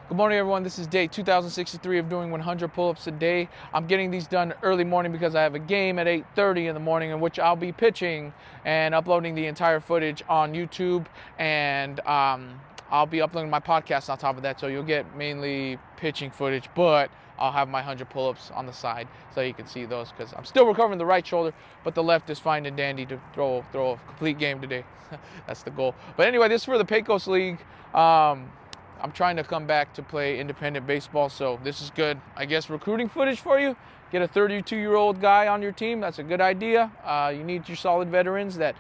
Good morning, everyone. This is day 2063 of doing 100 pull-ups a day. I'm getting these done early morning because I have a game at 8:30 in the morning in which I'll be pitching and uploading the entire footage on YouTube, and I'll be uploading my podcast on top of that, so you'll get mainly pitching footage, but I'll have my 100 pull-ups on the side so you can see those because I'm still recovering the right shoulder, but the left is fine and dandy to throw a complete game today. That's the goal. But anyway, this is for the Pecos League. I'm trying to come back to play independent baseball, so this is good. I guess recruiting footage for you. Get a 32-year-old guy on your team. That's a good idea. You need your solid veterans that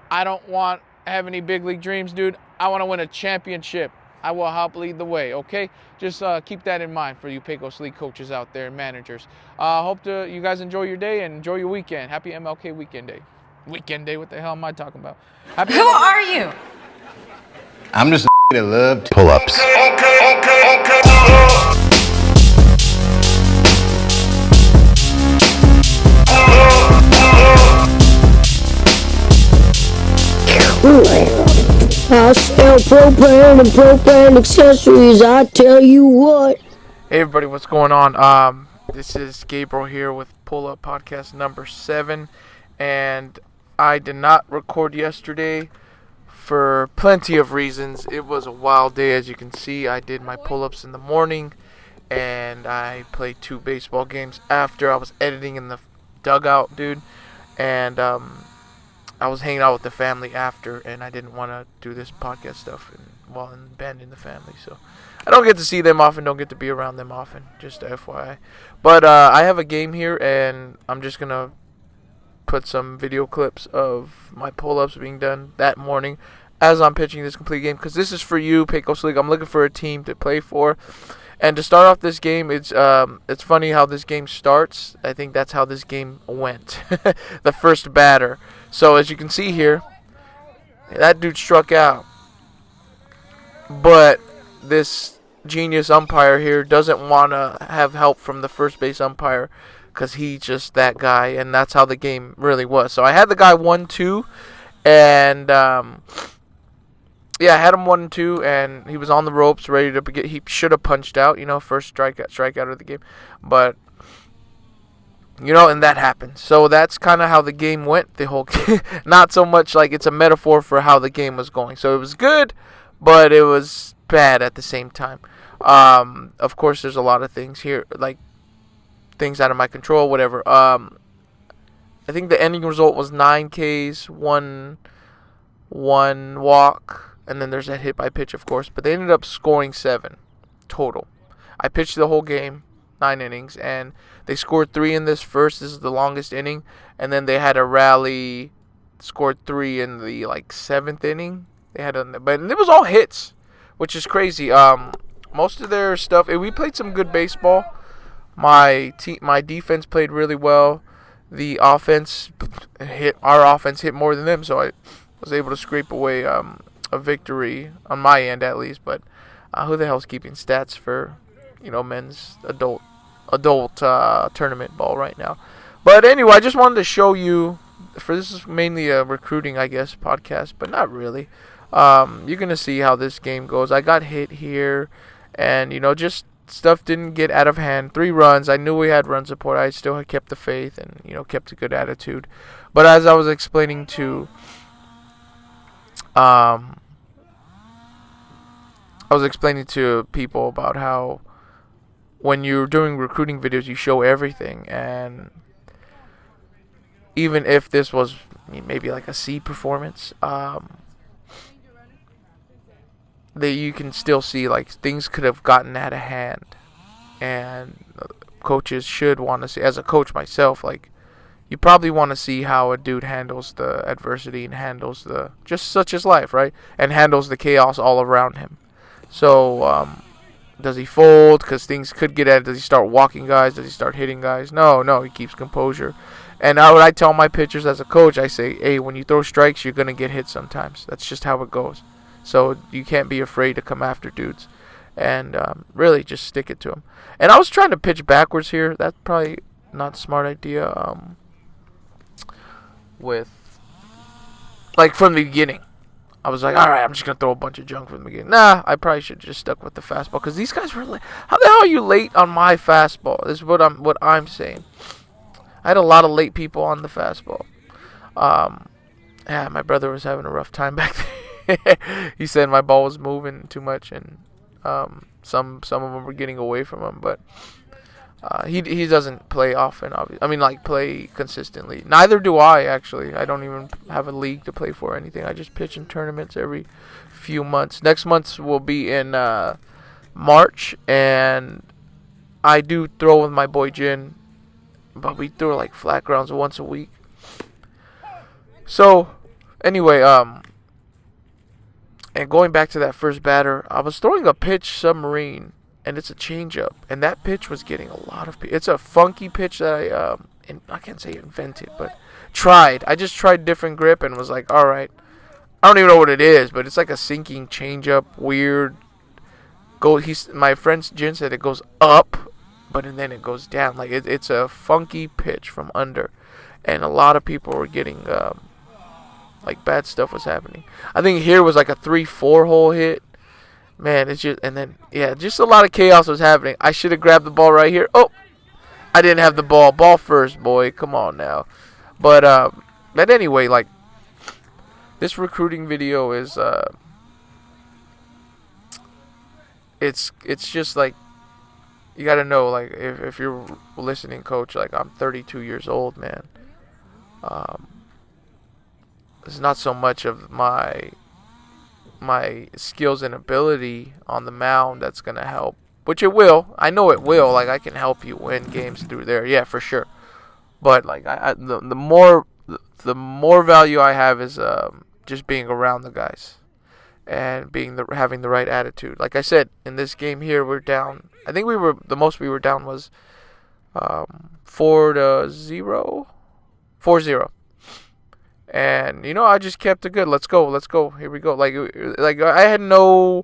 I don't want have any big league dreams, dude. I want to win a championship. I will help lead the way, okay? Just keep that in mind for you Pecos League coaches out there and managers. Hope you guys enjoy your day and enjoy your weekend. Happy MLK weekend day. Weekend day, what the hell am I talking about? Happy Who are you? I'm just a that love pull-ups. I sell propane and propane accessories, I tell you what. Hey everybody, what's going on? This is Gabriel here with Pull Up Podcast number 7, and I did not record yesterday for plenty of reasons. It was a wild day, as you can see. I did my pull-ups in the morning, and I played 2 baseball games after. I was editing in the dugout, dude, and I was hanging out with the family after, and I didn't want to do this podcast stuff while abandoning the family, so I don't get to see them often, don't get to be around them often, just FYI. But I have a game here, and I'm just going to put some video clips of my pull-ups being done that morning as I'm pitching this complete game, because this is for you, Pecos League. I'm looking for a team to play for. And to start off this game, it's funny how this game starts. I think that's how this game went. The first batter. So as you can see here, that dude struck out. But this genius umpire here doesn't want to have help from the first base umpire because he's just that guy, and that's how the game really was. So I had the guy 1-2, and I had him 1-2, and he was on the ropes, ready to get. He should have punched out, first strikeout of the game, but and that happened. So that's kind of how the game went. The whole game, not so much like it's a metaphor for how the game was going. So it was good, but it was bad at the same time. Of course, there's a lot of things here, like things out of my control, whatever. I think the ending result was 9 Ks, one walk, and then there's that hit by pitch, of course. But they ended up scoring 7 total. I pitched the whole game, 9 innings, and they scored 3 in this first. This is the longest inning, and then they had a rally, scored 3 in the 7th inning. But it was all hits, which is crazy. Most of their stuff, we played some good baseball. My defense played really well. The offense our offense hit more than them, so I was able to scrape away a victory on my end at least. But who the hell's keeping stats for men's adult tournament ball right now? But anyway, I just wanted to show you. This is mainly a recruiting, I guess, podcast, but not really. You're gonna see how this game goes. I got hit here, and just stuff didn't get out of hand. 3 runs. I knew we had run support. I still had kept the faith and kept a good attitude. But as I was explaining to people about how when you're doing recruiting videos, you show everything, and even if this was maybe like a C performance, that you can still see things could have gotten out of hand, and coaches should want to see. As a coach myself, you probably want to see how a dude handles the adversity and handles the just such as life, right? And handles the chaos all around him. So does he fold because things could get at? Does he start walking guys? Does he start hitting guys? No, he keeps composure. And what I tell my pitchers as a coach, I say, hey, when you throw strikes, you're gonna get hit sometimes. That's just how it goes. So you can't be afraid to come after dudes, and really just stick it to them. And I was trying to pitch backwards here. That's probably not a smart idea. With from the beginning, I was like, all right, I'm just gonna throw a bunch of junk from the beginning. Nah, I probably should have just stuck with the fastball because these guys were late. How the hell are you late on my fastball? This is what I'm saying. I had a lot of late people on the fastball. Yeah, my brother was having a rough time back there. He said my ball was moving too much, and some of them were getting away from him. But he doesn't play often. I mean, like play consistently. Neither do I actually. I don't even have a league to play for or anything. I just pitch in tournaments every few months. Next month will be in March, and I do throw with my boy Jin, but we throw like flat grounds once a week. So, anyway, and going back to that first batter, I was throwing a pitch submarine, and it's a changeup, and that pitch was getting a lot of. It's a funky pitch that I can't say invented, but tried. I just tried different grip and was like, all right, I don't even know what it is, but it's like a sinking changeup, weird. My friend Jin said it goes up, but then it goes down. Like it's a funky pitch from under, and a lot of people were getting. Like bad stuff was happening. I think here was like a 3-4 hole hit. Man, it's just and then just a lot of chaos was happening. I should have grabbed the ball right here. Oh, I didn't have the ball. Ball first, boy. Come on now. But anyway, like this recruiting video is it's just like you gotta know, like if you're listening, coach. Like I'm 32 years old, man. It's not so much of my skills and ability on the mound that's gonna help, which it will. I know it will. Like I can help you win games through there, yeah, for sure. But like the more value I have is just being around the guys and having the right attitude. Like I said, in this game here, we're down. I think the most we were down was 4-0. 4-0. And I just kept it good. Let's go. Here we go. Like I had no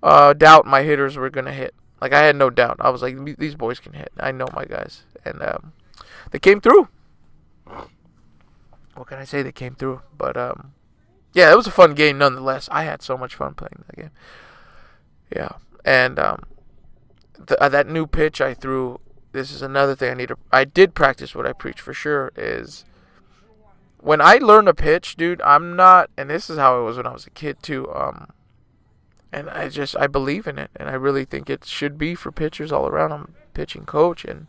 doubt my hitters were gonna hit. Like I had no doubt. I was like, these boys can hit. I know my guys, and they came through. What can I say? They came through. But yeah, it was a fun game nonetheless. I had so much fun playing that game. Yeah, and that new pitch I threw. This is another thing I did practice what I preach for sure is. When I learn a pitch, dude, I'm not, and this is how it was when I was a kid too, and I believe in it, and I really think it should be for pitchers all around. I'm a pitching coach, and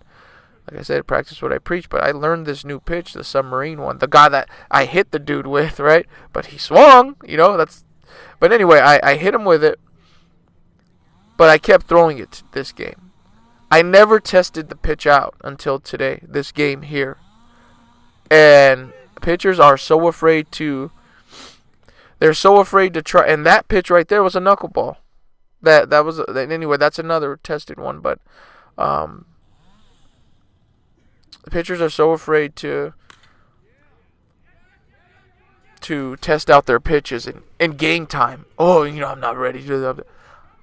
like I said, practice what I preach, but I learned this new pitch, the submarine one, the guy that I hit the dude with, right, but he swung, but anyway, I hit him with it, but I kept throwing it this game. I never tested the pitch out until today, this game here, and pitchers are so afraid they're so afraid to try, and that pitch right there was a knuckleball. Anyway, that's another tested one, but the pitchers are so afraid to test out their pitches in game time. Oh, I'm not ready to do that.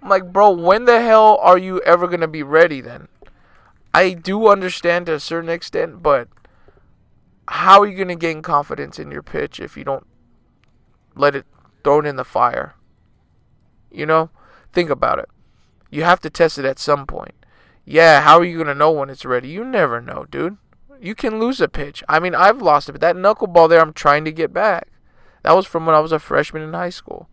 I'm like, bro, when the hell are you ever going to be ready then? I do understand to a certain extent, but how are you going to gain confidence in your pitch if you don't throw it in the fire? Think about it. You have to test it at some point. Yeah, how are you going to know when it's ready? You never know, dude. You can lose a pitch. I mean, I've lost it, but that knuckleball there, I'm trying to get back. That was from when I was a freshman in high school.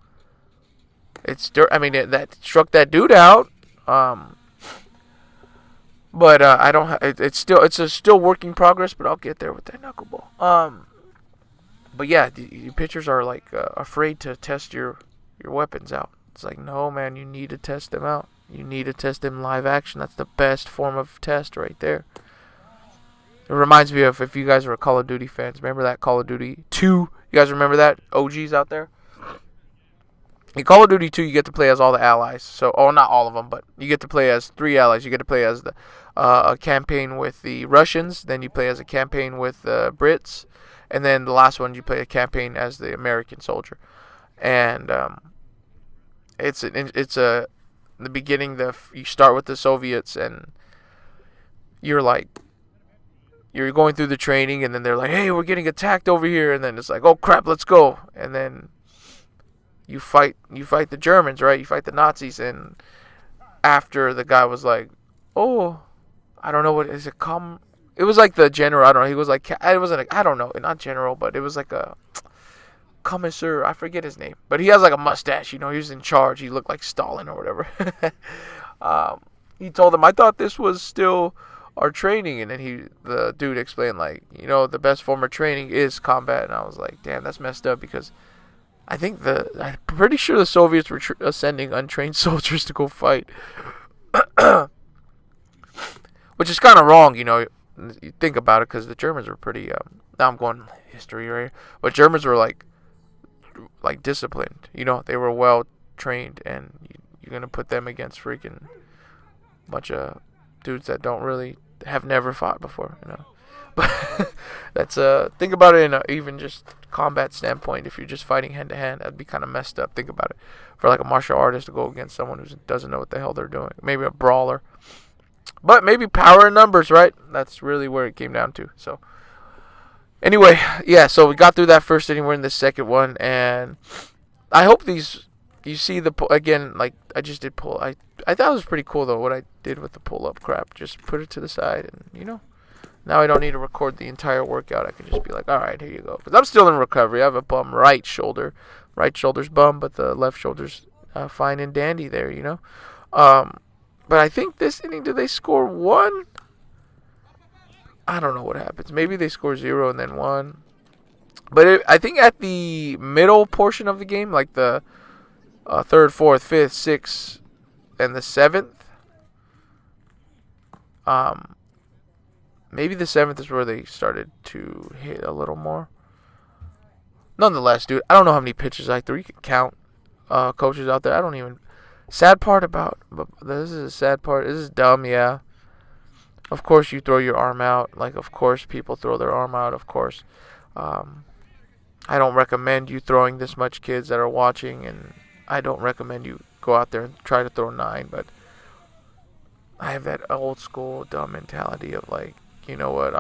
That struck that dude out. But I don't. It's a still work in progress. But I'll get there with that knuckleball. But yeah, the pitchers are like afraid to test your weapons out. It's like, no, man, you need to test them out. You need to test them live action. That's the best form of test right there. It reminds me of, if you guys are Call of Duty fans, remember that Call of Duty 2? You guys remember that? OGs out there. In Call of Duty 2, you get to play as all the allies. So, not all of them, but you get to play as 3 allies. You get to play as a campaign with the Russians. Then you play as a campaign with the Brits. And then the last one, you play a campaign as the American soldier. And it's the beginning. You start with the Soviets, and you're going through the training, and then they're like, hey, we're getting attacked over here. And then it's like, oh, crap, let's go. And then you fight the Germans, right? You fight the Nazis, and after the guy was like, oh, I don't know what is it it was like the general. I don't know. He was like, it wasn't. I don't know. Not general, but it was like a commissar. I forget his name, but he has like a mustache. He was in charge. He looked like Stalin or whatever. He told him, I thought this was still our training, and then the dude explained like, the best form of training is combat, and I was like, damn, that's messed up because I'm pretty sure the Soviets were sending untrained soldiers to go fight. Which is kind of wrong, you think about it, because the Germans were pretty, now I'm going history right here, but Germans were like disciplined, they were well trained, and you're going to put them against freaking bunch of dudes that have never fought before, But that's, think about it in even just combat standpoint. If you're just fighting hand to hand, that'd be kind of messed up. Think about it. For like a martial artist to go against someone who doesn't know what the hell they're doing. Maybe a brawler. But maybe power in numbers, right? That's really where it came down to. So, anyway, yeah, so we got through that first inning. We're in the second one. And I hope you see again, like I just did pull. I thought it was pretty cool, though, what I did with the pull-up crap. Just put it to the side and, now I don't need to record the entire workout. I can just be like, all right, here you go. Because I'm still in recovery. I have a bum right shoulder. Right shoulder's bum, but the left shoulder's fine and dandy there, But I think this inning, did they score 1? I don't know what happens. Maybe they score 0 and then 1. But I think at the middle portion of the game, like the 3rd, 4th, 5th, 6th, and the 7th, maybe the 7th is where they started to hit a little more. Nonetheless, dude, I don't know how many pitches I threw. You can count coaches out there. I don't even. Sad part about. This is a sad part. This is dumb, yeah. Of course, you throw your arm out. Like, of course, people throw their arm out. Of course. I don't recommend you throwing this much, kids that are watching. And I don't recommend you go out there and try to throw 9. But I have that old school dumb mentality of like, you know what,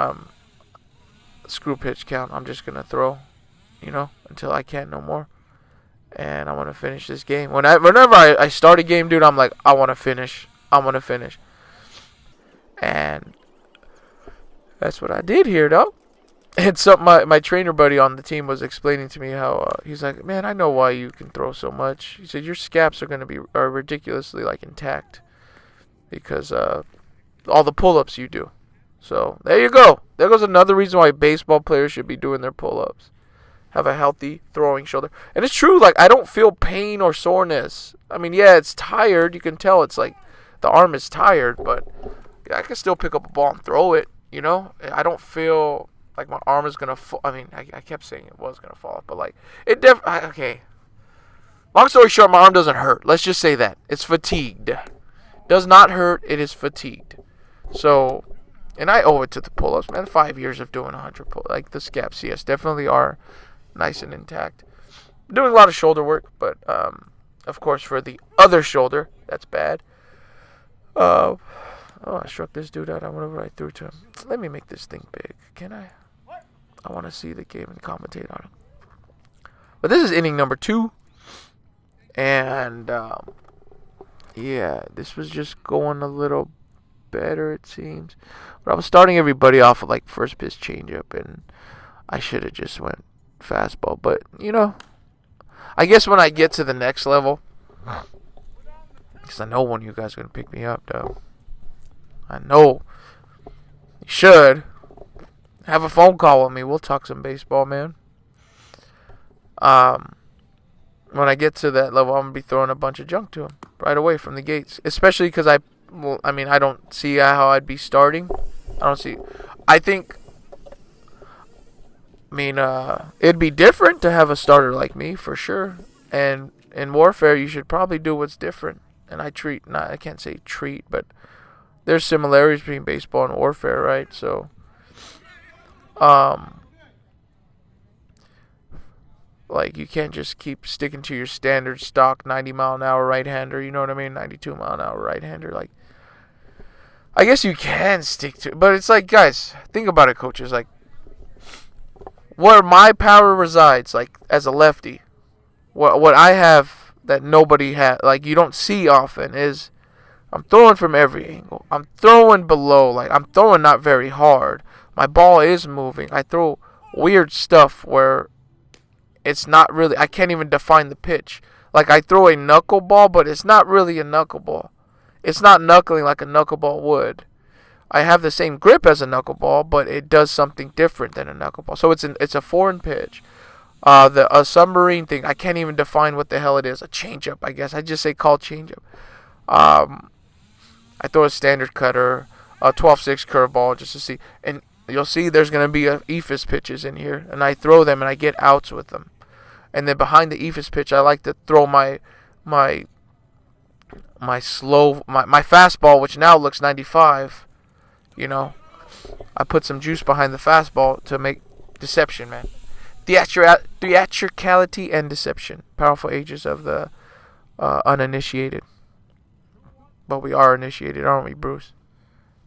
screw pitch count. I'm just going to throw, until I can't no more. And I want to finish this game. Whenever I start a game, dude, I'm like, I want to finish. And that's what I did here, though. And so my trainer buddy on the team was explaining to me how, he's like, man, I know why you can throw so much. He said, your scaps are going to be ridiculously, intact. Because all the pull-ups you do. So, there you go. There goes another reason why baseball players should be doing their pull-ups. Have a healthy throwing shoulder. And it's true, I don't feel pain or soreness. I mean, yeah, it's tired. You can tell it's like the arm is tired, but I can still pick up a ball and throw it, I don't feel like my arm is going to fall. I mean, I kept saying it was going to fall, but okay. Long story short, my arm doesn't hurt. Let's just say that. It's fatigued. Does not hurt. It is fatigued. So, and I owe it to the pull-ups, man. 5 years of doing 100 pull-ups. Like, the scaps, yes, definitely are nice and intact. I'm doing a lot of shoulder work, but, of course, for the other shoulder, that's bad. I struck this dude out whenever I threw to him. Let me make this thing big. Can I? I want to see the game and commentate on it. But this is inning number 2. And, yeah, this was just going a little better, it seems. But I was starting everybody off with, first pitch changeup, and I should have just went fastball. But, I guess when I get to the next level, because I know one of you guys are going to pick me up, though. I know. You should. Have a phone call with me. We'll talk some baseball, man. When I get to that level, I'm going to be throwing a bunch of junk to him right away from the gates. Especially because I don't see how I'd be starting. It'd be different to have a starter like me, for sure. And in warfare, you should probably do what's different. And I can't say treat, but there's similarities between baseball and warfare, right? So, you can't just keep sticking to your standard stock 90-mile-an-hour right-hander, you know what I mean? 92-mile-an-hour right-hander. I guess you can stick to it, but it's guys, think about it, coaches. Where my power resides, as a lefty, What I have that nobody has, like you don't see often, is I'm throwing from every angle. I'm throwing below, like I'm throwing not very hard. My ball is moving. I throw weird stuff where it's not really, I can't even define the pitch. Like I throw a knuckleball, but it's not really a knuckleball. It's not knuckling like a knuckleball would. I have the same grip as a knuckleball, but it does something different than a knuckleball. So it's a foreign pitch. A submarine thing, I can't even define what the hell it is. A changeup, I guess. I just say call changeup. I throw a standard cutter, a 12-6 curveball just to see. And you'll see there's going to be ephus pitches in here. And I throw them and I get outs with them. And then behind the ephus pitch, I like to throw my fastball, which now looks 95. You know, I put some juice behind the fastball to make deception, man. Theatricality and deception. Powerful ages of the uninitiated. But we are initiated, aren't we, Bruce?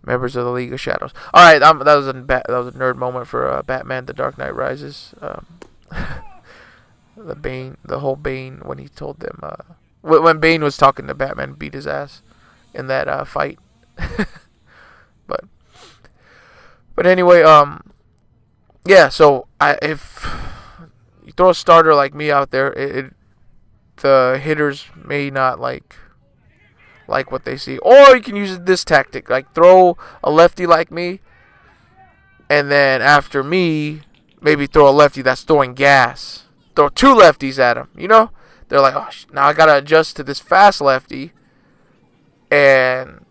Members of the League of Shadows. All right, that was a nerd moment for Batman: The Dark Knight Rises. The whole Bane when he told them when Bane was talking to Batman, beat his ass in that fight. But anyway, yeah. So if you throw a starter like me out there, the hitters may not like what they see. Or you can use this tactic, like throw a lefty like me, and then after me, maybe throw a lefty that's throwing gas. Throw two lefties at him, you know? They're like, oh, now I got to adjust to this fast lefty, and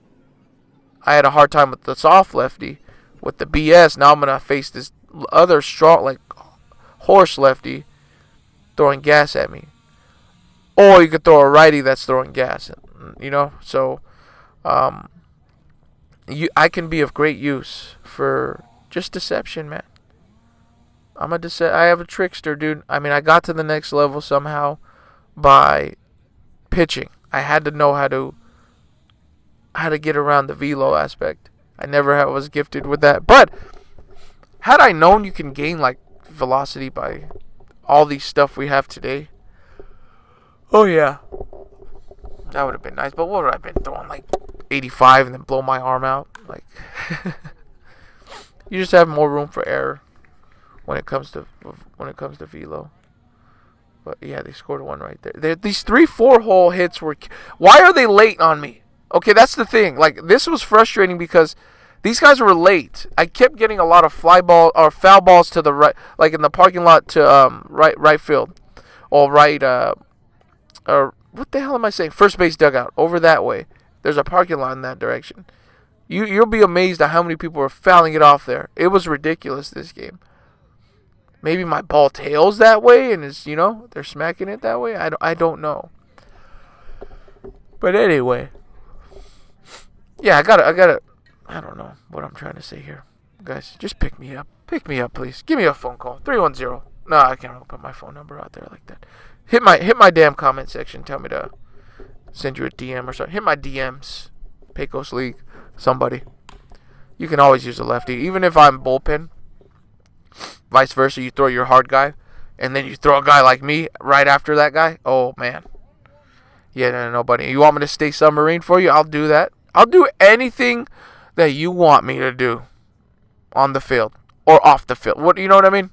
I had a hard time with the soft lefty. With the BS, now I'm going to face this other strong, like, horse lefty throwing gas at me. Or you could throw a righty that's throwing gas, you know? So, I can be of great use for just deception, man. I have a trickster, dude. I mean, I got to the next level somehow by pitching. I had to know how to get around the velo aspect. I never was gifted with that. But had I known you can gain like velocity by all these stuff we have today, oh yeah, that would have been nice. But what would I have been throwing, like 85 and then blow my arm out? Like, you just have more room for error when it comes to velo. But yeah, they scored one right there. These 3-4 hole hits were. Why are they late on me? Okay, that's the thing. Like, this was frustrating because these guys were late. I kept getting a lot of fly ball or foul balls to the right, like in the parking lot to right field, or right or what the hell am I saying? First base dugout over that way. There's a parking lot in that direction. You'll be amazed at how many people were fouling it off there. It was ridiculous this game. Maybe my ball tails that way and is, they're smacking it that way. I don't know. But anyway, yeah, I gotta. I don't know what I'm trying to say here, guys. Just pick me up. Pick me up, please. Give me a phone call. 310. No, I can't put my phone number out there like that. Hit my damn comment section. Tell me to send you a DM or something. Hit my DMs. Pecos League. Somebody. You can always use a lefty, even if I'm bullpen. Vice versa, you throw your hard guy, and then you throw a guy like me right after that guy. Oh man. Yeah, no, buddy. You want me to stay submarine for you? I'll do that. I'll do anything that you want me to do on the field or off the field. What, you know what I mean?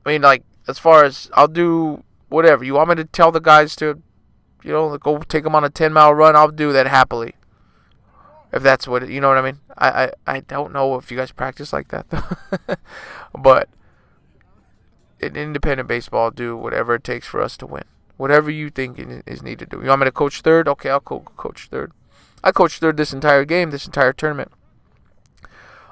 I mean, like, as far as I'll do whatever. You want me to tell the guys to, go take them on a 10-mile run? I'll do that happily. If that's what, you know what I mean? I don't know if you guys practice like that, though. But in independent baseball, I'll do whatever it takes for us to win. Whatever you think is needed to do. You want me to coach third? Okay, I'll coach third. I coached third this entire game, this entire tournament.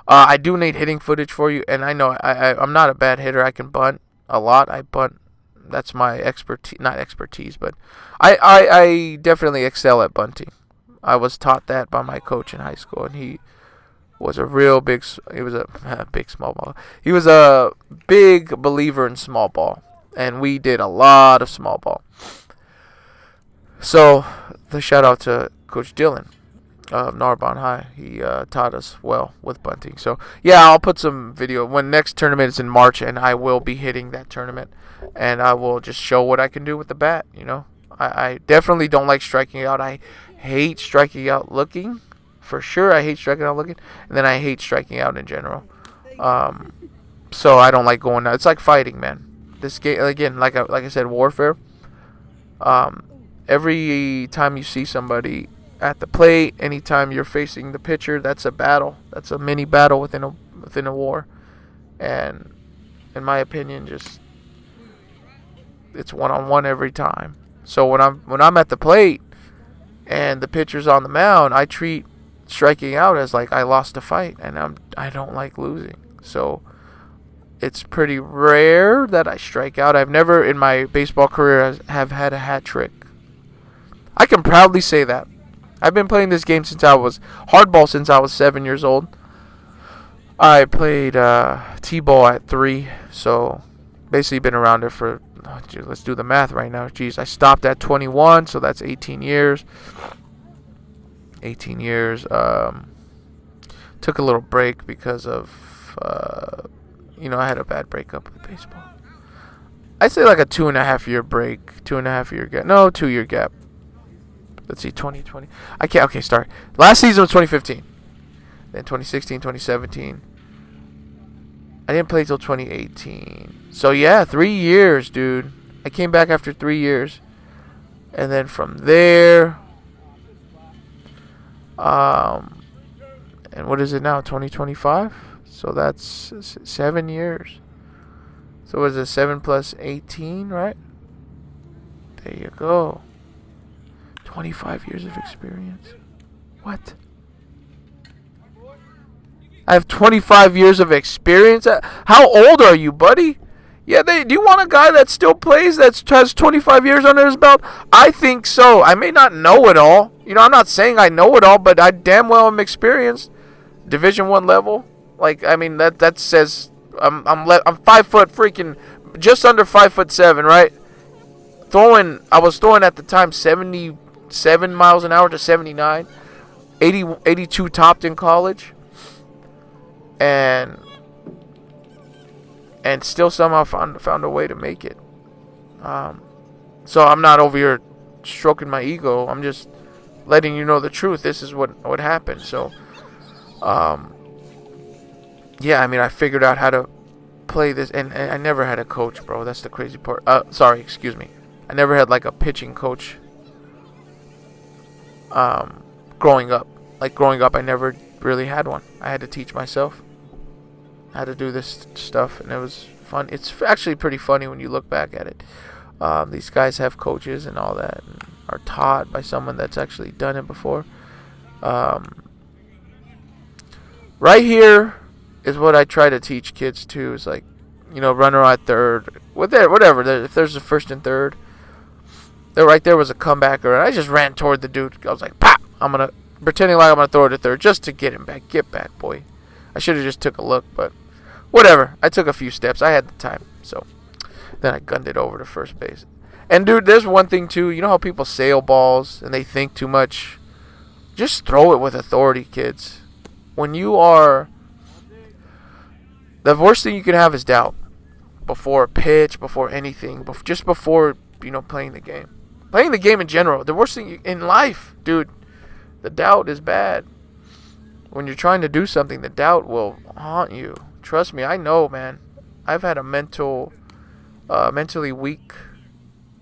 I do need hitting footage for you, and I know I'm not a bad hitter. I can bunt a lot. I bunt. That's my expertise. Not expertise, but I definitely excel at bunting. I was taught that by my coach in high school, and he was a real big. He was a big small ball. He was a big believer in small ball, and we did a lot of small ball. So, the shout out to Coach Dillon. of Narbonne High. He taught us well with bunting. So yeah, I'll put some video when next tournament is in March, and I will be hitting that tournament, and I will just show what I can do with the bat. I definitely don't like striking out. I hate striking out looking, for sure. I hate striking out looking, and then I hate striking out in general. So I don't like going out. It's like fighting, man. This game again, like I said, warfare. Every time you see somebody at the plate, anytime you're facing the pitcher, that's a battle. That's a mini battle within a war. And in my opinion, just it's one-on-one every time. So when I'm at the plate and the pitcher's on the mound, I treat striking out as like I lost a fight, and I don't like losing. So it's pretty rare that I strike out. I've never in my baseball career have had a hat trick. I can proudly say that. I've been playing this game hardball since I was 7 years old. I played t-ball at 3, so basically been around it for, let's do the math right now. Jeez, I stopped at 21, so that's 18 years. 18 years. Took a little break because of, I had a bad breakup with baseball. I'd say like a 2.5 year break, 2.5 year gap. No, 2 year gap. Let's see, 2020. I can't. Okay, start. Last season was 2015. Then 2016, 2017. I didn't play till 2018. So yeah, 3 years, dude. I came back after 3 years, and then from there, and what is it now? 2025. So that's 7 years. So what is it? 7 plus 18, right? There you go. 25 years of experience. What? I have 25 years of experience? How old are you, buddy? Yeah, do you want a guy that still plays, that has 25 years under his belt? I think so. I may not know it all. I'm not saying I know it all, but I damn well am experienced. Division 1 level. Like, I mean, that says I'm 5 foot freaking, just under 5'7", right? I was throwing at the time 77 miles an hour to 79, 82 topped in college, and still somehow found a way to make it. So I'm not over here stroking my ego. I'm just letting you know the truth. This is what happened. So, yeah, I mean, I figured out how to play this, and I never had a coach, bro. That's the crazy part. Sorry, excuse me. I never had like a pitching coach. Growing up, I never really had one. I had to teach myself how to do this stuff, and it was fun. It's actually pretty funny when you look back at it. These guys have coaches and all that, and are taught by someone that's actually done it before. Right here is what I try to teach kids too. Is like, runner at third, whatever. If there's a first and third, there right there was a comebacker, and I just ran toward the dude. I was like, pop! Pretending like I'm gonna throw it to third just to get him back. Get back, boy. I should have just took a look, but whatever. I took a few steps. I had the time, so then I gunned it over to first base. And dude, there's one thing too. You know how people sail balls and they think too much? Just throw it with authority, kids. When you are, the worst thing you can have is doubt before a pitch, before anything, just before playing the game. Playing the game in general, the worst thing in life, dude, the doubt is bad. When you're trying to do something, the doubt will haunt you. Trust me, I know, man. I've had a mentally weak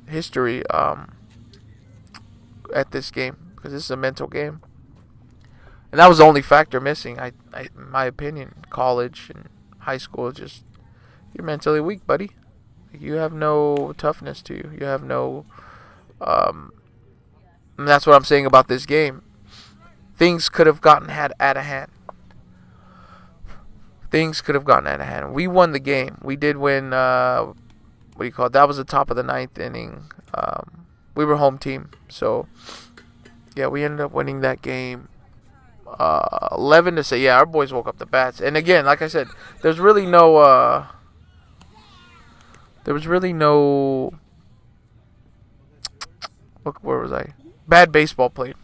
history at this game, because this is a mental game, and that was the only factor missing. In my opinion, college and high school, just you're mentally weak, buddy. You have no toughness to you. You have no. And that's what I'm saying about this game. Things could have gotten out of hand. Things could have gotten out of hand. We won the game. We did win. What do you call it? That was the top of the 9th inning. We were home team, so yeah, we ended up winning that game. 11 to say. Yeah, our boys woke up the bats. And again, like I said, there's really no. There was really no. Look, where was I? Bad baseball played.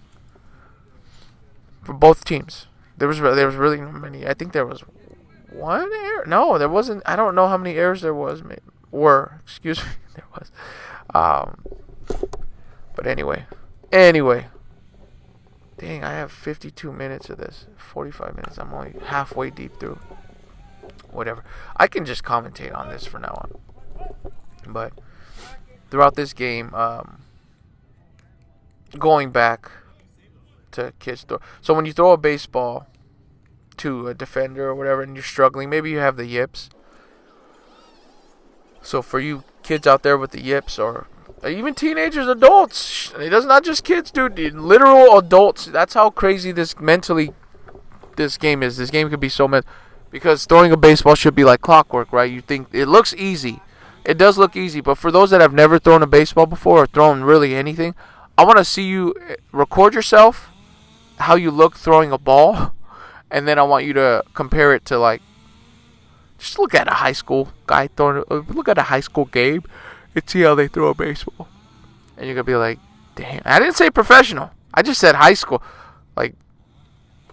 for both teams. There was really many. I think there was one error. No, there wasn't. I don't know how many errors there was. Excuse me, there was. But anyway. Dang, I have 52 minutes of this. 45 minutes. I'm only halfway deep through. Whatever. I can just commentate on this from now on. But throughout this game, going back to kids throw. So when you throw a baseball to a defender or whatever and you're struggling, maybe you have the yips. So for you kids out there with the yips, or even teenagers, adults, it's not just kids, dude, literal adults. That's how crazy this game is. This game could be so because throwing a baseball should be like clockwork, right? You think it looks easy. It does look easy, but for those that have never thrown a baseball before or thrown really anything, I want to see you record yourself how you look throwing a ball, and then I want you to compare it to, like, just look at a high school guy look at a high school game and see how they throw a baseball. And you're going to be like, damn. I didn't say professional. I just said high school. Like,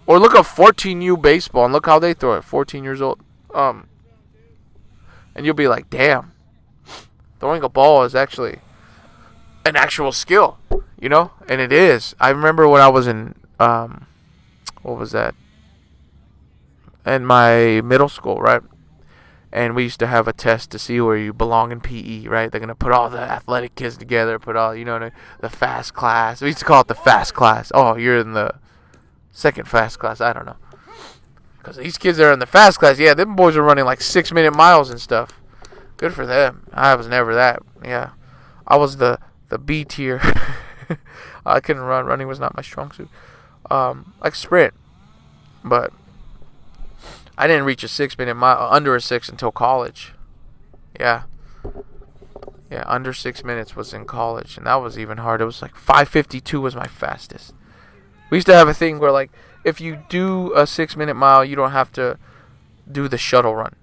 or look at 14U baseball and look how they throw it, 14 years old. And you'll be like, damn. Throwing a ball is actually an actual skill, you know? And it is. I remember when I was in, what was that? In my middle school, right? And we used to have a test to see where you belong in PE, right? They're going to put all the athletic kids together, put all, the fast class. We used to call it the fast class. Oh, you're in the second fast class. I don't know. Because these kids that are in the fast class, yeah, them boys are running like 6-minute miles and stuff. Good for them. I was never that. Yeah. I was the B tier. I couldn't run. Running was not my strong suit. Like sprint. But I didn't reach a 6-minute mile, under a 6 until college. Yeah. Yeah, under 6 minutes was in college. And that was even hard. It was like 5:52 was my fastest. We used to have a thing where, like, if you do a 6-minute mile, you don't have to do the shuttle run.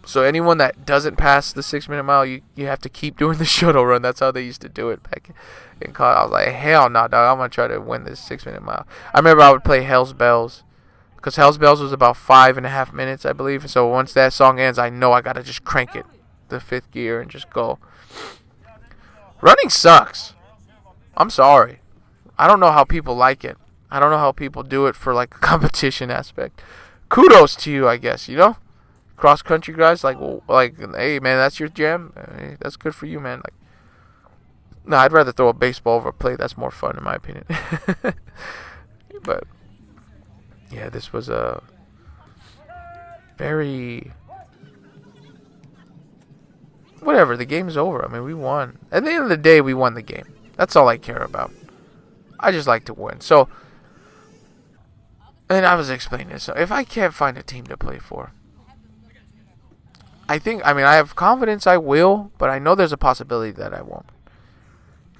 So anyone that doesn't pass the 6-minute mile, you have to keep doing the shuttle run. That's how they used to do it back in college. I was like, hell no, dog. I'm going to try to win this 6-minute mile. I remember I would play Hell's Bells. Because Hell's Bells was about 5.5 minutes, I believe. So once that song ends, I know I got to just crank it, the 5th gear, and just go. Running sucks. I'm sorry. I don't know how people like it. I don't know how people do it for, like, a competition aspect. Kudos to you, I guess, cross country guys, like, hey man, that's your jam. Hey, that's good for you, man. Like, no, I'd rather throw a baseball over a plate. That's more fun, in my opinion. But yeah, this was a very whatever. The game's over. I mean, we won. At the end of the day, we won the game. That's all I care about. I just like to win. So, and I was explaining this. So if I can't find a team to play for, I have confidence I will, but I know there's a possibility that I won't.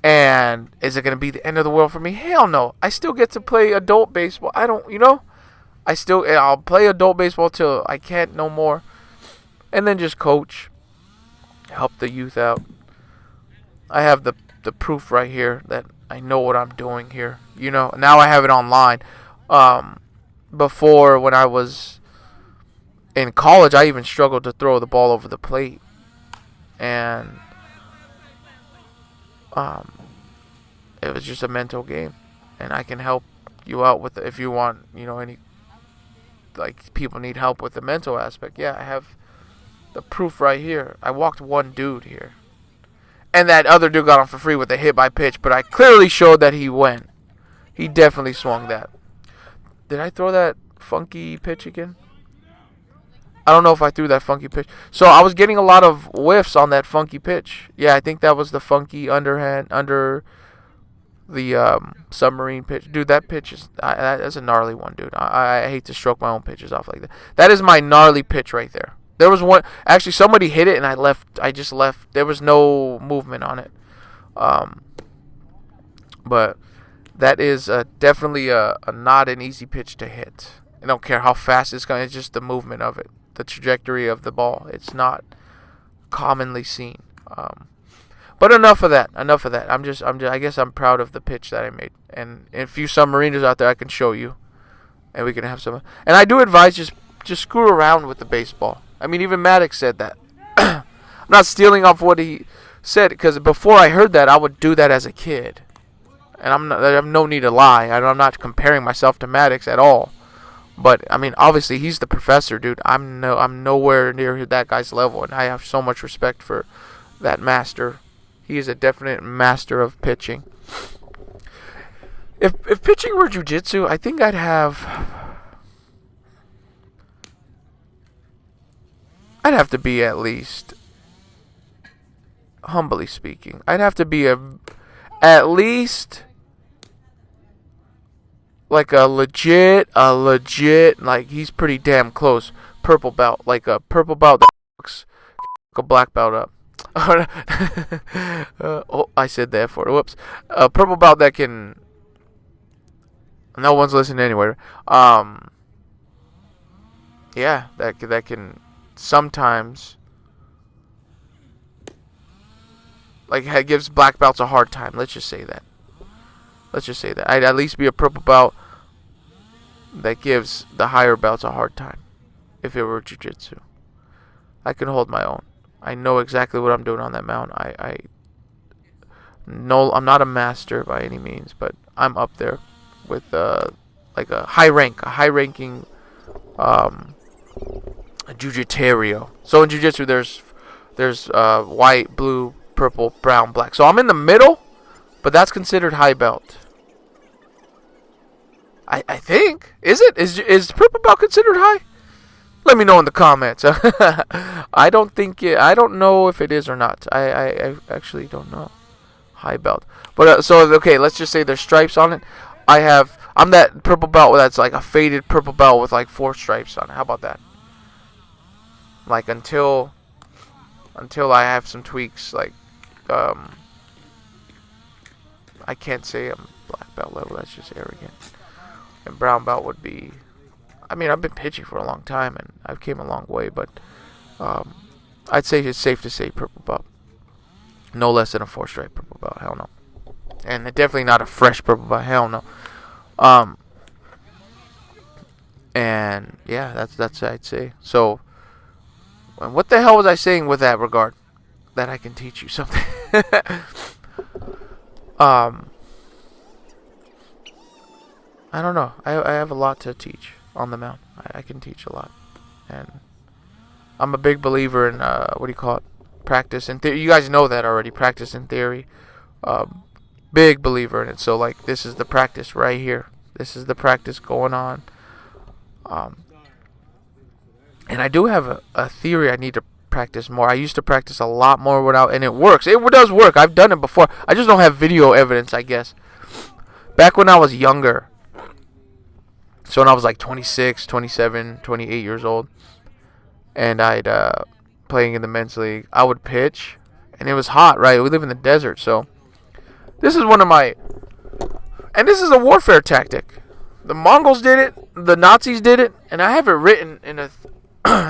And is it going to be the end of the world for me? Hell no. I still get to play adult baseball. I'll play adult baseball till I can't no more. And then just coach. Help the youth out. I have the proof right here that I know what I'm doing here. Now I have it online. Before, when I was in college, I even struggled to throw the ball over the plate. And it was just a mental game. And I can help you out with it if you want, any, like, people need help with the mental aspect. Yeah, I have the proof right here. I walked one dude here. And that other dude got on for free with a hit by pitch, but I clearly showed that he went. He definitely swung that. Did I throw that funky pitch again? I don't know if I threw that funky pitch. So I was getting a lot of whiffs on that funky pitch. Yeah, I think that was the funky under the submarine pitch. Dude, that pitch that's a gnarly one, dude. I hate to stroke my own pitches off like that. That is my gnarly pitch right there. There was one. Actually, somebody hit it and I just left. There was no movement on it. But that is definitely a not an easy pitch to hit. I don't care how fast it's going. It's just the movement of it. The trajectory of the ball. It's not commonly seen. But enough of that. Enough of that. I guess I'm proud of the pitch that I made. And if you submariners out there, I can show you, and we can have some. And I do advise just screw around with the baseball. I mean, even Maddox said that. I'm not stealing off what he said, because before I heard that, I would do that as a kid. And I have no need to lie. I'm not comparing myself to Maddox at all. But I mean, obviously he's the professor, dude. I'm nowhere near that guy's level, and I have so much respect for that master. He is a definite master of pitching. If pitching were jiu-jitsu, I think I'd have to be at least, humbly speaking, I'd have to be at least like a legit, like he's pretty damn close, purple belt, like a purple belt that looks like a black belt up. I said that for whoops. A purple belt that can. No one's listening anyway. Yeah, that can sometimes like gives black belts a hard time. Let's just say that. I'd at least be a purple belt that gives the higher belts a hard time. If it were jiu-jitsu, I can hold my own. I know exactly what I'm doing on that mount. No, I'm not a master by any means, but I'm up there with like a high-ranking jiu-jitsu. So in jiu-jitsu, there's white, blue, purple, brown, black. So I'm in the middle, but that's considered high belt. I think. Is purple belt considered high? Let me know in the comments. I don't know if it is or not. I actually don't know. High belt. But so okay, let's just say there's stripes on it. I'm that purple belt that's like a faded purple belt with like 4 stripes on it. How about that? Like until I have some tweaks, like I can't say I'm black belt level. That's just arrogant. And brown belt would be. I mean, I've been pitching for a long time, and I've came a long way, but I'd say it's safe to say purple belt. No less than a 4-stripe purple belt. Hell no. And definitely not a fresh purple belt. Hell no. And yeah, that's what I'd say. So, what the hell was I saying with that regard? That I can teach you something. I don't know. I have a lot to teach on the mount. I can teach a lot, and I'm a big believer in what do you call it? Practice and theory. You guys know that already. Practice and theory. Big believer in it. So like, this is the practice right here. This is the practice going on. And I do have a theory I need to practice more. I used to practice a lot more without, and it works. It does work. I've done it before. I just don't have video evidence, I guess. Back when I was younger. So when I was like 26, 27, 28 years old, and I'd playing in the men's league, I would pitch, and it was hot, right? We live in the desert, so this is one of my, and this is a warfare tactic. The Mongols did it, the Nazis did it, and I have it written in a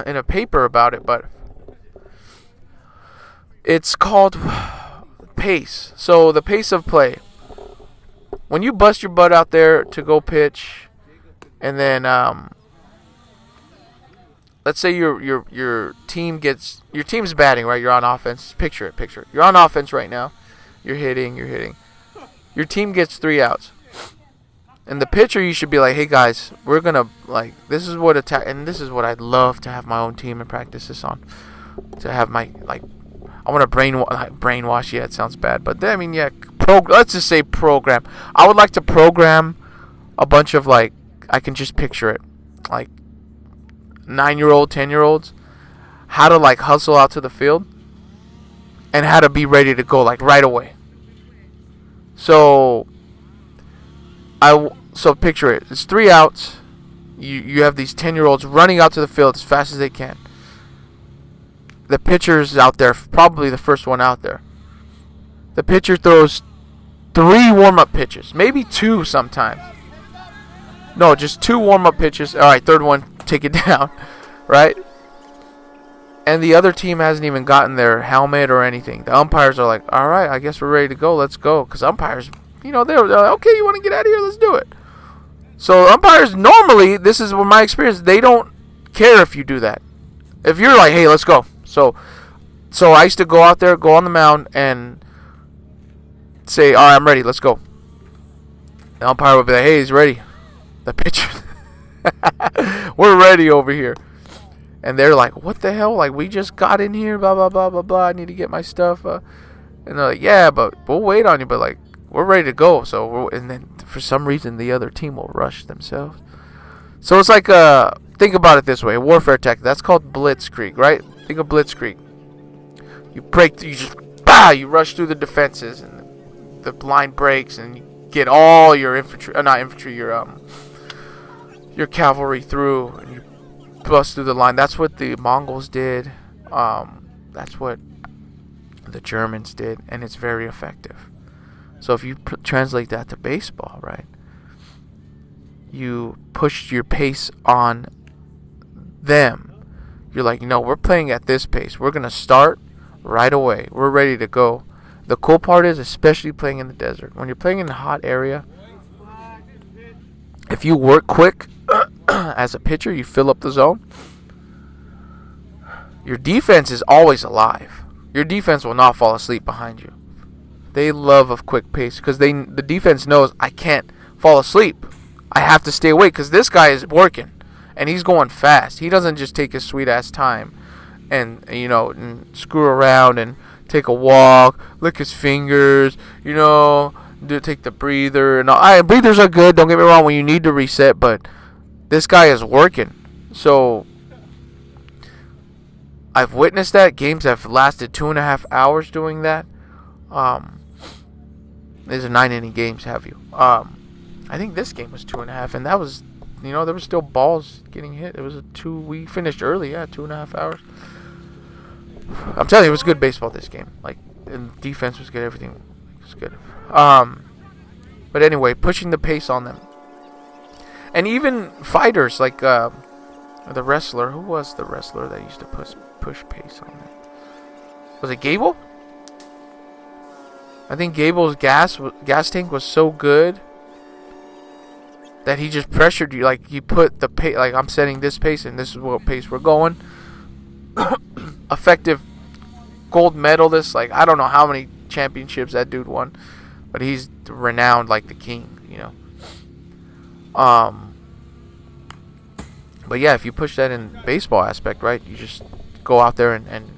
in a paper about it, but it's called pace. So the pace of play. When you bust your butt out there to go pitch, and then let's say your team's batting, right? You're on offense. Picture it. You're on offense right now. You're hitting. Your team gets 3 outs. And the pitcher, you should be like, hey guys, we're gonna this is what attack, and this is what I'd love to have my own team and practice this on. To have my I want to brainwash. Yeah, it sounds bad, but I mean, yeah, let's just say program. I would like to program a bunch of I can just picture it, 9-year-old, 10-year-olds, how to hustle out to the field, and how to be ready to go right away. So picture it. It's 3 outs. You have these 10-year-olds running out to the field as fast as they can. The pitcher's out there, probably the first one out there. The pitcher throws 3 warm-up pitches, maybe 2 sometimes. No, just 2 warm-up pitches. All right, third one, take it down, right? and the other team hasn't even gotten their helmet or anything. The umpires are like, all right, I guess we're ready to go. Let's go. Because umpires, they're like, okay, you want to get out of here? Let's do it. So umpires, normally, this is my experience, they don't care if you do that. If you're like, hey, let's go. So I used to go out there, go on the mound, and say, all right, I'm ready. Let's go. The umpire would be like, hey, he's ready. The pitcher, we're ready over here. And they're like, what the hell? Like, we just got in here, blah, blah, blah, blah, blah. I need to get my stuff. And they're like, yeah, but we'll wait on you. But, like, we're ready to go. And then for some reason, the other team will rush themselves. So it's like, think about it this way. A warfare tactic. That's called blitzkrieg, right? Think of blitzkrieg. You rush through the defenses, and the line breaks, and you get all your your cavalry through, and you bust through the line. That's what the Mongols did. That's what the Germans did, and it's very effective. So if you translate that to baseball, right? You pushed your pace on them. You're like, we're playing at this pace. We're going to start right away. We're ready to go. The cool part is, especially playing in the desert, when you're playing in a hot area, if you work quick as a pitcher, you fill up the zone, your defense is always alive. Your defense will not fall asleep behind you. They love a quick pace because the defense knows, I can't fall asleep. I have to stay awake because this guy is working and he's going fast. He doesn't just take his sweet ass time and screw around and take a walk, lick his fingers, take the breather. And breathers are good, don't get me wrong, when you need to reset, but this guy is working. So I've witnessed that. Games have lasted 2.5 hours doing that. These are 9-inning games, have you? I think this game was 2.5, and that was, there were still balls getting hit. It was we finished early, 2.5 hours. I'm telling you, it was good baseball this game. Like, and defense was good, everything was good. But anyway, pushing the pace on them. And even fighters, like the wrestler. Who was the wrestler that used to push pace on them? Was it Gable? I think Gable's gas tank was so good that he just pressured you. Like, he put the pace, like, I'm setting this pace and this is what pace we're going. Effective gold medalist. Like, I don't know how many championships that dude won, but he's renowned like the king, But yeah, if you push that in baseball aspect, right, you just go out there and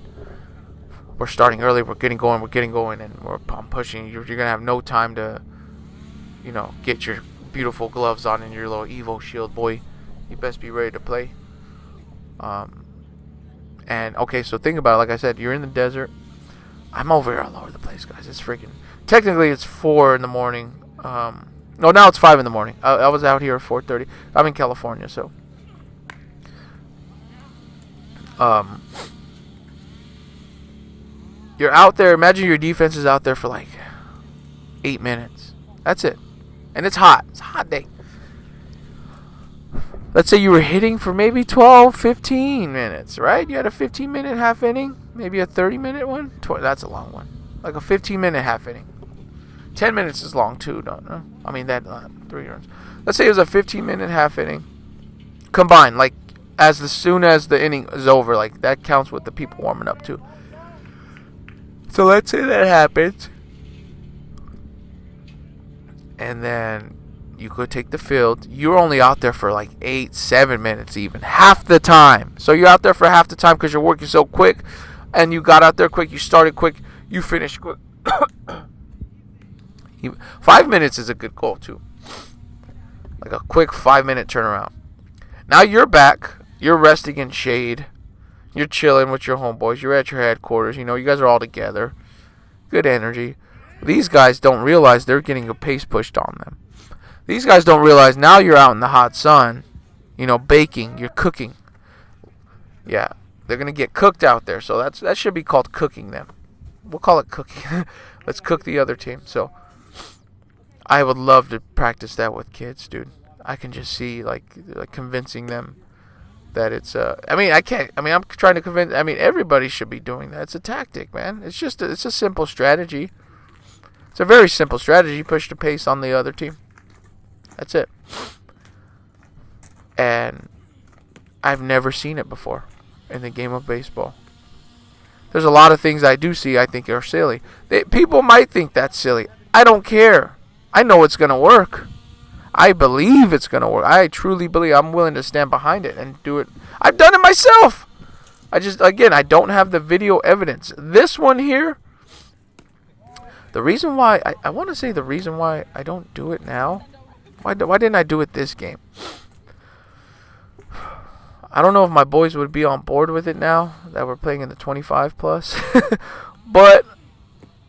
we're starting early, we're getting going, and I'm pushing. You're going to have no time to, get your beautiful gloves on and your little Evo shield, boy. You best be ready to play. And, okay, so think about it. Like I said, you're in the desert. I'm over here all over the place, guys. It's freaking... Technically, it's 4 in the morning. No, now it's 5 in the morning. I was out here at 4:30. I'm in California, so... You're out there. Imagine your defense is out there for like 8 minutes. That's it. And it's hot. It's a hot day. Let's say you were hitting for maybe 12, 15 minutes, right? You had a 15-minute half inning. Maybe a 30-minute one. That's a long one. Like a 15-minute half inning. 10 minutes is long too, don't know. I mean, that 3 runs. Let's say it was a 15-minute half inning. Combined, like, as soon as the inning is over, like, that counts with the people warming up too. So let's say that happens. And then you could take the field. You're only out there for like 7 minutes even. Half the time. So you're out there for half the time because you're working so quick. And you got out there quick. You started quick. You finished quick. 5 minutes is a good goal too. Like a quick 5-minute turnaround. Now you're back. You're resting in shade. You're chilling with your homeboys. You're at your headquarters. You guys are all together. Good energy. These guys don't realize they're getting a pace pushed on them. These guys don't realize now you're out in the hot sun, baking, you're cooking. Yeah, they're going to get cooked out there. So that should be called cooking them. We'll call it cooking. Let's cook the other team. So I would love to practice that with kids, dude. I can just see like convincing them that it's I mean, I'm trying to convince. I mean, everybody should be doing that. It's a tactic, man. It's just it's a simple strategy. It's a very simple strategy. Push the pace on the other team. That's it. And I've never seen it before in the game of baseball. There's a lot of things I do see I think are silly. People might think that's silly. I don't care. I know it's going to work. I believe it's going to work. I truly believe. I'm willing to stand behind it and do it. I've done it myself. I don't have the video evidence. This one here, the reason why, I want to say the reason why I don't do it now, why didn't I do it this game? I don't know if my boys would be on board with it now that we're playing in the 25 plus. But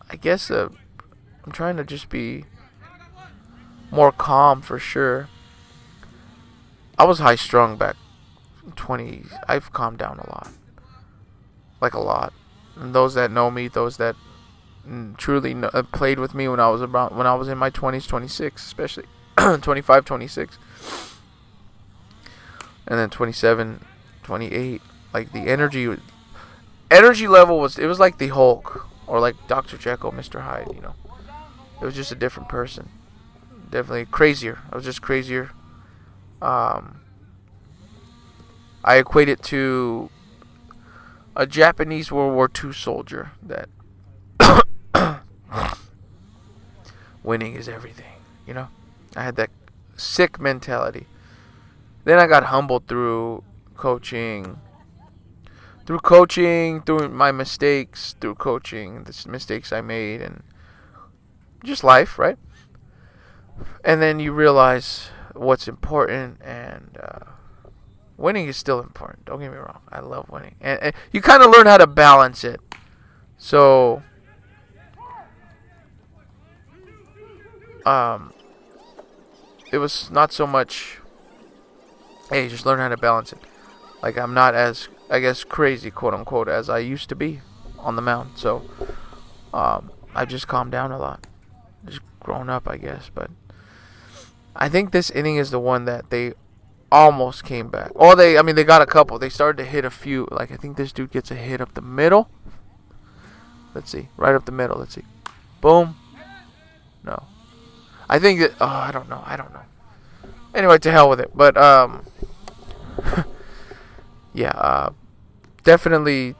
I guess I'm trying to just be more calm for sure. I was high strung back in 20. I've calmed down a lot. Like a lot. And those that know me, those that truly played with me when I was in my 20s, 26, especially 25, 26. And then 27, 28, like the energy level was like the Hulk or like Dr. Jekyll, Mr. Hyde, you know. It was just a different person. Definitely crazier. I was just crazier. I equate it to a Japanese World War II soldier that winning is everything, you know. I had that sick mentality. Then I got humbled through coaching, through my mistakes, through coaching, the mistakes I made, and just life, right? And then you realize what's important, and winning is still important. Don't get me wrong. I love winning. And you kind of learn how to balance it. So, it was not so much... Hey, just learn how to balance it. Like, I'm not as, I guess, crazy, quote unquote, as I used to be on the mound. So, I've just calmed down a lot. Just grown up, I guess. But I think this inning is the one that they almost came back. They got a couple. They started to hit a few. Like, I think this dude gets a hit up the middle. Let's see. Right up the middle. Let's see. Boom. No. I think that, I don't know. Anyway, to hell with it. But, yeah, definitely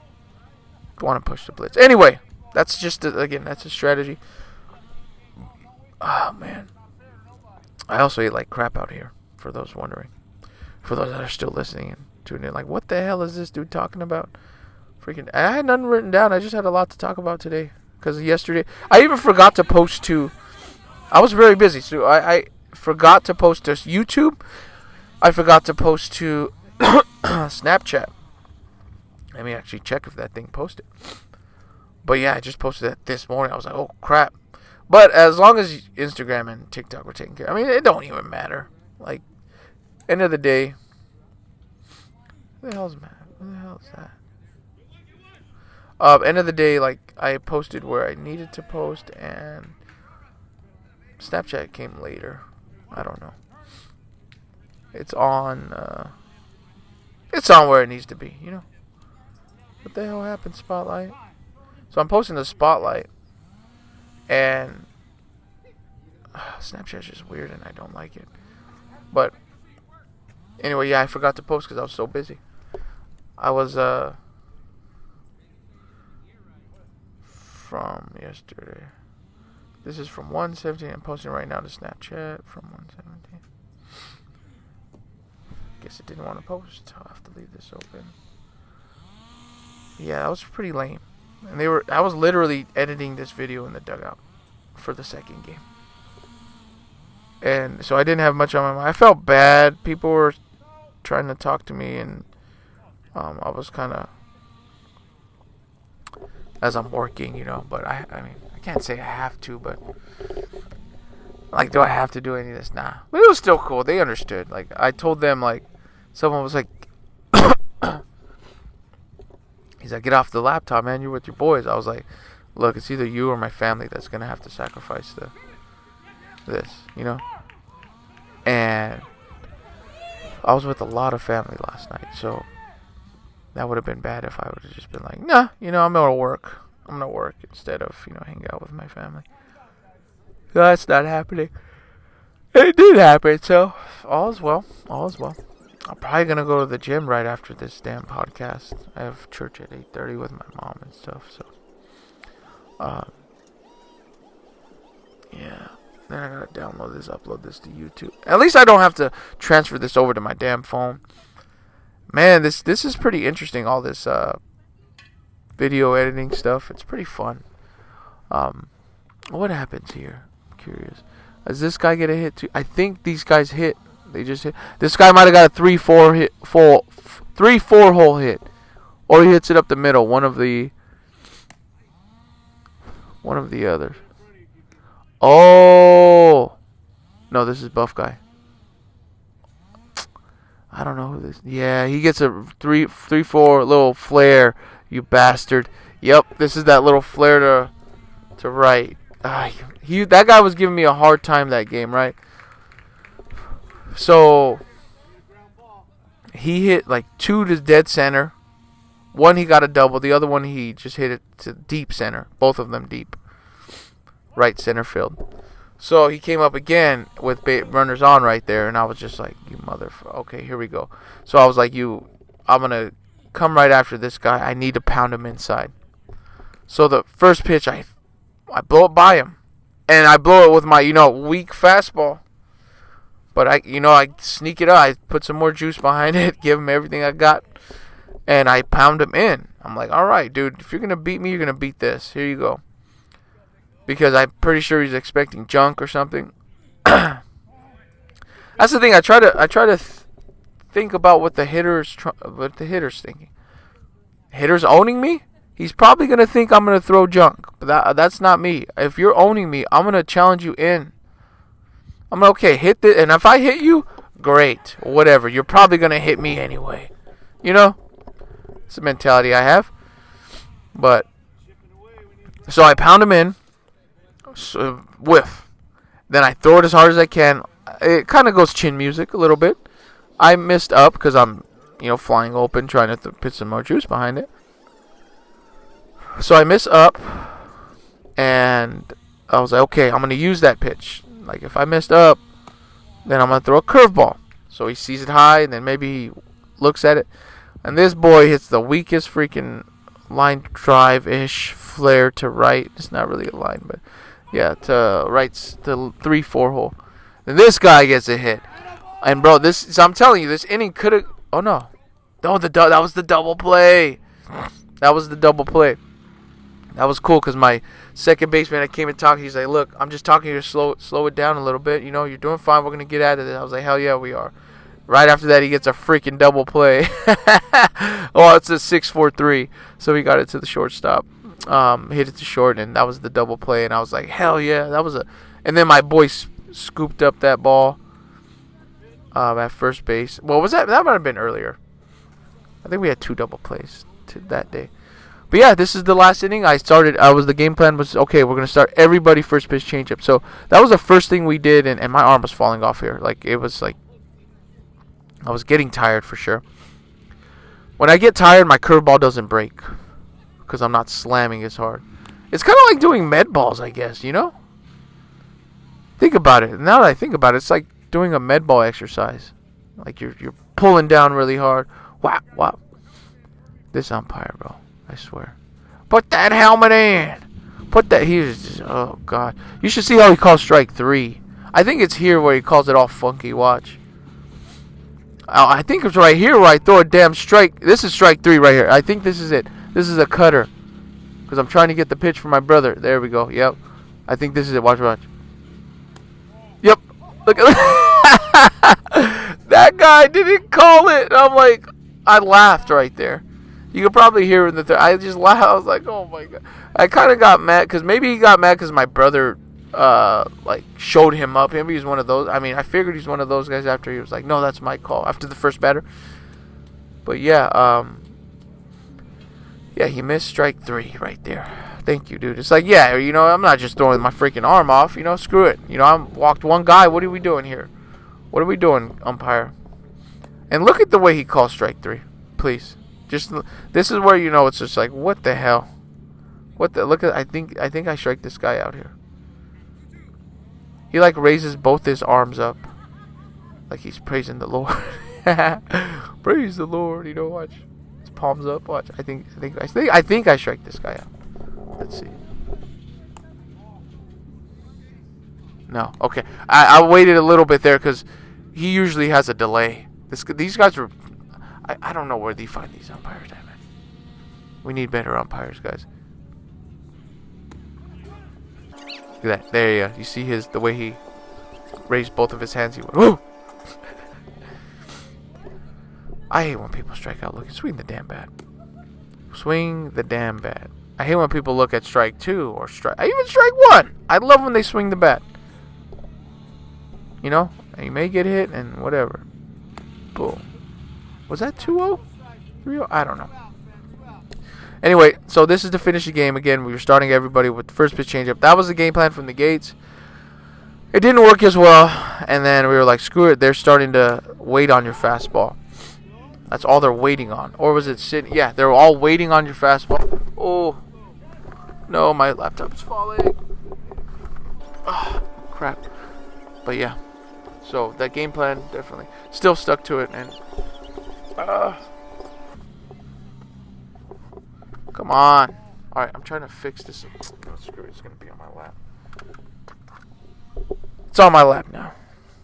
want to push the blitz. Anyway, that's just, that's a strategy. Oh, man. I also eat like crap out here, for those wondering. For those that are still listening and tuning in. Like, what the hell is this dude talking about? Freaking, I had nothing written down. I just had a lot to talk about today. Because yesterday, I even forgot to post to, I was very busy. So I forgot to post to YouTube. I forgot to post to Snapchat. Let me actually check if that thing posted. But yeah, I just posted that this morning. I was like, oh crap. But as long as Instagram and TikTok were taken care of, I mean, it don't even matter. Like, end of the day, what the hell is that? End of the day, like, I posted where I needed to post, and Snapchat came later. I don't know. It's on where it needs to be, you know. What the hell happened, Spotlight? So I'm posting the Spotlight, and Snapchat's just weird, and I don't like it. But anyway, yeah, I forgot to post because I was so busy. I was from yesterday. This is from 1:17. I'm posting right now to Snapchat from 1:17. Guess it didn't want to post. I'll have to leave this open. Yeah, that was pretty lame. And I was literally editing this video in the dugout for the second game. And so I didn't have much on my mind. I felt bad. People were trying to talk to me, and I was kind of, as I'm working, you know, but I mean, I can't say I have to, but like, do I have to do any of this? Nah. But it was still cool. They understood. Like, I told them, like, someone was like, he's like, get off the laptop, man. You're with your boys. I was like, look, it's either you or my family that's going to have to sacrifice this, you know? And I was with a lot of family last night, so that would have been bad if I would have just been like, nah, I'm gonna work. I'm gonna work instead of hang out with my family. That's not happening. It did happen, so all is well. All is well. I'm probably gonna go to the gym right after this damn podcast. I have church at 8:30 with my mom and stuff, so yeah. Then I gotta download this, upload this to YouTube. At least I don't have to transfer this over to my damn phone. Man, this is pretty interesting. All this video editing stuff. It's pretty fun. What happens here? I'm curious. Does this guy get a hit too? I think these guys hit. They just hit. This guy might have got a 3-4 hole hit, or he hits it up the middle. One of the others. Oh no, this is buff guy. I don't know who this. Yeah, he gets a 3-4 little flare. You bastard. Yep, this is that little flare to right. That guy was giving me a hard time that game, right? So he hit like 2 to dead center. One he got a double. The other one he just hit it to deep center. Both of them deep. Right center field. So he came up again with runners on right there, and I was just like, you motherfucker. Okay, here we go. So I was like, I'm going to come right after this guy. I need to pound him inside. So the first pitch, I blow it by him. And I blow it with my, weak fastball. But I sneak it up. I put some more juice behind it, give him everything I got, and I pound him in. I'm like, all right, dude, if you're going to beat me, you're going to beat this. Here you go. Because I'm pretty sure he's expecting junk or something. That's the thing. I try to think about what the hitter's thinking. Hitter's owning me. He's probably gonna think I'm gonna throw junk, but that's not me. If you're owning me, I'm gonna challenge you in. I'm like, okay, hit this, and if I hit you, great, whatever. You're probably gonna hit me anyway. It's the mentality I have. But so I pound him in. Whiff. Then I throw it as hard as I can. It kind of goes chin music a little bit. I missed up because I'm, flying open, trying to put some more juice behind it. So I miss up, and I was like, okay, I'm going to use that pitch. Like, if I messed up, then I'm going to throw a curveball. So he sees it high, and then maybe he looks at it. And this boy hits the weakest freaking line drive-ish flare to right. It's not really a line, but yeah, to right's the 3-4 hole. And this guy gets a hit. And bro, so I'm telling you, this inning could have. Oh no, that was the double play. That was the double play. That was cool because my second baseman, I came and talked. He's like, "Look, I'm just talking to you to slow it down a little bit. You're doing fine. We're gonna get out of this." I was like, "Hell yeah, we are." Right after that, he gets a freaking double play. Oh, it's a 6-4-3. So he got it to the shortstop. Hit it to short, and that was the double play. And I was like, hell yeah, that was a. And then my boy scooped up that ball at first base. Well, was that might have been earlier. I think we had 2 double plays that day. But yeah, this is the last inning. The game plan was, okay, we're gonna start everybody first pitch changeup. So that was the first thing we did, and my arm was falling off here. Like, it was like I was getting tired for sure. When I get tired, my curveball doesn't break because I'm not slamming as hard. It's kind of like doing med balls, I guess, Think about it. Now that I think about it, it's like doing a med ball exercise. Like you're pulling down really hard. Whap, whap. This umpire, bro, I swear. Put that helmet in. Oh, God. You should see how he calls strike 3. I think it's here where he calls it all funky. Watch. I think it's right here where I throw a damn strike. This is strike 3 right here. I think this is it. This is a cutter. Because I'm trying to get the pitch for my brother. There we go. Yep. I think this is it. Watch. Yep. Look at that guy didn't call it. I'm like, I laughed right there. You could probably hear in the third. I just laughed. I was like, oh my God. I kind of got mad because maybe he got mad because my brother showed him up. Maybe he's one of those. I mean, I figured he's one of those guys after he was like, no, that's my call after the first batter. But yeah, he missed strike 3 right there. Thank you, dude. It's like, yeah, I'm not just throwing my freaking arm off. Screw it. I walked one guy. What are we doing here? What are we doing, umpire? And look at the way he calls strike 3. Please. This is where you know it's just like, what the hell? Look at I think I strike this guy out here. He like raises both his arms up. Like he's praising the Lord. Praise the Lord, you know, watch. His palms up, watch. I think I strike this guy out. Let's see. No, okay. I waited a little bit there because he usually has a delay. These guys were... I don't know where they find these umpires at, man. We need better umpires, guys. Look at that. There you go. You see the way he raised both of his hands. He went, whoo! I hate when people strike out. Look, swing the damn bat. Swing the damn bat. I hate when people look at strike 2 or even strike 1. I love when they swing the bat. You know, you may get hit and whatever. Boom. Was that 2-0? 3-0? I don't know. Anyway, so this is to finish the game. Again, we were starting everybody with the first pitch changeup. That was the game plan from the gates. It didn't work as well. And then we were like, screw it. They're starting to wait on your fastball. That's all they're waiting on. Or was it sitting? Yeah, they're all waiting on your fastball. Oh. No, my laptop is falling. Oh, crap. But yeah. So that game plan definitely still stuck to it. And come on. Alright, I'm trying to fix this. No, screw it. It's going to be on my lap. It's on my lap now.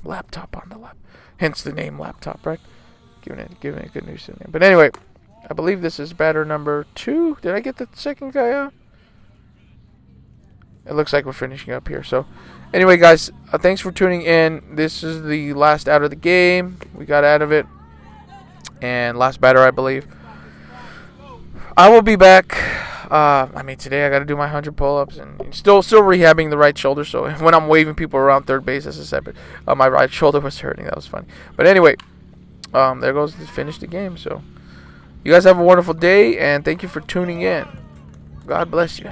Laptop on the lap. Hence the name laptop, right? Giving it a good news name. But anyway, I believe this is batter number 2. Did I get the second guy out? It looks like we're finishing up here. So anyway, guys, thanks for tuning in. This is the last out of the game. We got out of it. And last batter, I believe. I will be back. I mean, today I got to do my 100 pull-ups and still rehabbing the right shoulder. So when I'm waving people around third base, that's a separate. My right shoulder was hurting. That was funny. But anyway, there goes to finish the game. So you guys have a wonderful day, and thank you for tuning in. God bless you.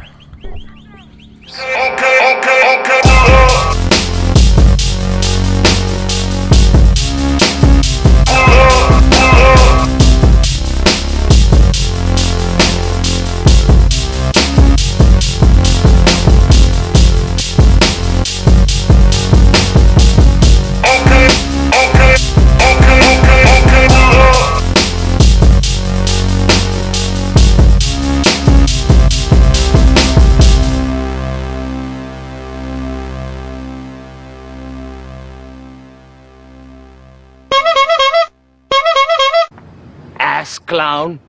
Clown.